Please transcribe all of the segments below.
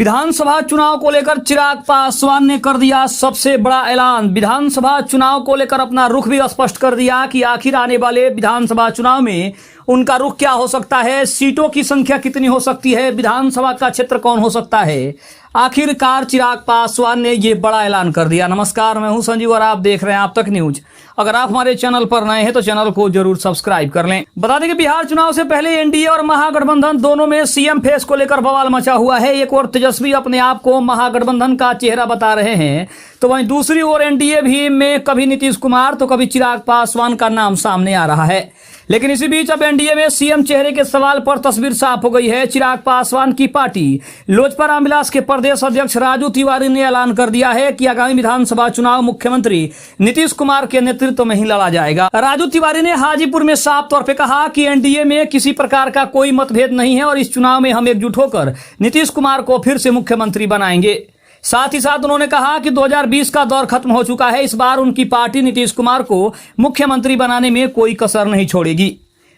विधानसभा चुनाव को लेकर चिराग पासवान ने कर दिया सबसे बड़ा ऐलान। विधानसभा चुनाव को लेकर अपना रुख भी स्पष्ट कर दिया कि आखिर आने वाले विधानसभा चुनाव में उनका रुख क्या हो सकता है, सीटों की संख्या कितनी हो सकती है, विधानसभा का क्षेत्र कौन हो सकता है। आखिरकार चिराग पासवान ने ये बड़ा ऐलान कर दिया। नमस्कार, मैं हूं संजीव और आप देख रहे हैं आप तक न्यूज। अगर आप हमारे चैनल पर नए हैं तो चैनल को जरूर सब्सक्राइब कर लें। बता दें कि बिहार चुनाव से पहले एनडीए और महागठबंधन दोनों में सीएम फेस को लेकर बवाल मचा हुआ है। एक और तेजस्वी अपने आप को महागठबंधन का चेहरा बता रहे हैं, तो वहीं दूसरी ओर एनडीए भी में कभी नीतीश कुमार तो कभी चिराग पासवान का नाम सामने आ रहा है। लेकिन इसी बीच अब एनडीए में सीएम चेहरे के सवाल पर तस्वीर साफ हो गई है। चिराग पासवान की पार्टी लोजपा रामविलास के प्रदेश अध्यक्ष राजू तिवारी ने ऐलान कर दिया है कि आगामी विधानसभा चुनाव मुख्यमंत्री नीतीश कुमार के नेतृत्व में ही लड़ा जाएगा। राजू तिवारी ने हाजीपुर में साफ तौर पर कहा कि एनडीए में किसी प्रकार का कोई मतभेद नहीं है और इस चुनाव में हम एकजुट होकर नीतीश कुमार को फिर से मुख्यमंत्री बनाएंगे। साथ ही साथ उन्होंने कहा कि 2020 का दौर खत्म हो चुका है। इस बार उनकी पार्टी नीतीश कुमार को मुख्यमंत्री बनाने में कोई कसर नहीं छोड़ेगी।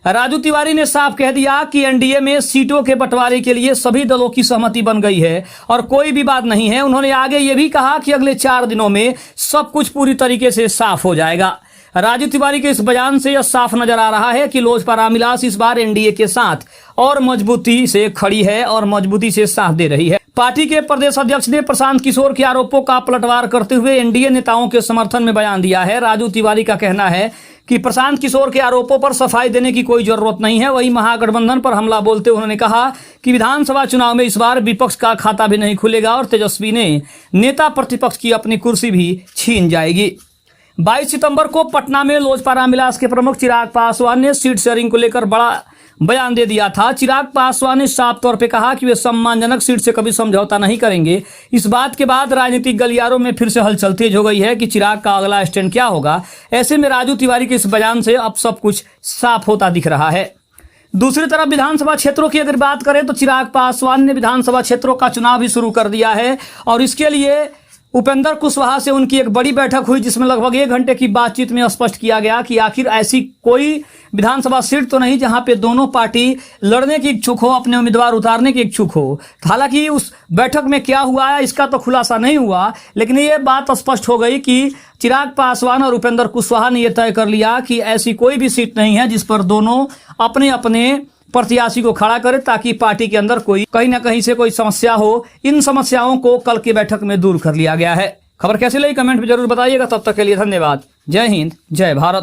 राजू तिवारी ने साफ कह दिया कि एनडीए में सीटों के बंटवारे के लिए सभी दलों की सहमति बन गई है और कोई विवाद नहीं है। उन्होंने आगे ये भी कहा कि अगले 4 दिनों में सब कुछ पूरी तरीके से साफ हो जाएगा। राजू तिवारी के इस बयान से यह साफ नजर आ रहा है कि लोजपा रामविलास इस बार एनडीए के साथ और मजबूती से खड़ी है और मजबूती से साथ दे रही है। पार्टी के प्रदेश अध्यक्ष ने प्रशांत किशोर के आरोपों का पलटवार करते हुए एनडीए नेताओं के समर्थन में बयान दिया है। राजू तिवारी का कहना है कि प्रशांत किशोर के आरोपों पर सफाई देने की कोई जरूरत नहीं है। वहीं महागठबंधन पर हमला बोलते उन्होंने कहा कि विधानसभा चुनाव में इस बार विपक्ष का खाता भी नहीं खुलेगा और तेजस्वी ने नेता प्रतिपक्ष की अपनी कुर्सी भी छीन जाएगी। 22 सितंबर को पटना में लोजपा रामविलास के प्रमुख चिराग पासवान ने सीट शेयरिंग को लेकर बड़ा बयान दे दिया था। चिराग पासवान ने साफ तौर पे कहा कि वे सम्मानजनक सीट से कभी समझौता नहीं करेंगे। इस बात के बाद राजनीतिक गलियारों में फिर से हलचल तेज हो गई है कि चिराग का अगला स्टैंड क्या होगा। ऐसे में राजू तिवारी के इस बयान से अब सब कुछ साफ होता दिख रहा है। दूसरी तरफ विधानसभा क्षेत्रों की अगर बात करें तो चिराग पासवान ने विधानसभा क्षेत्रों का चुनाव भी शुरू कर दिया है और इसके लिए उपेंद्र कुशवाहा से उनकी एक बड़ी बैठक हुई जिसमें लगभग 1 घंटे की बातचीत में स्पष्ट किया गया कि आखिर ऐसी कोई विधानसभा सीट तो नहीं जहां पे दोनों पार्टी लड़ने की इच्छुक हो, अपने उम्मीदवार उतारने की इच्छुक हो। हालांकि उस बैठक में क्या हुआ है इसका तो खुलासा नहीं हुआ, लेकिन ये बात स्पष्ट हो गई कि चिराग पासवान और उपेंद्र कुशवाहा ने यह तय कर लिया कि ऐसी कोई भी सीट नहीं है जिस पर दोनों अपने अपने प्रत्याशी को खड़ा करे ताकि पार्टी के अंदर कोई कहीं ना कहीं से कोई समस्या हो। इन समस्याओं को कल की बैठक में दूर कर लिया गया है। खबर कैसी लगी कमेंट में जरूर बताइएगा। तब तक के लिए धन्यवाद। जय हिंद, जय भारत।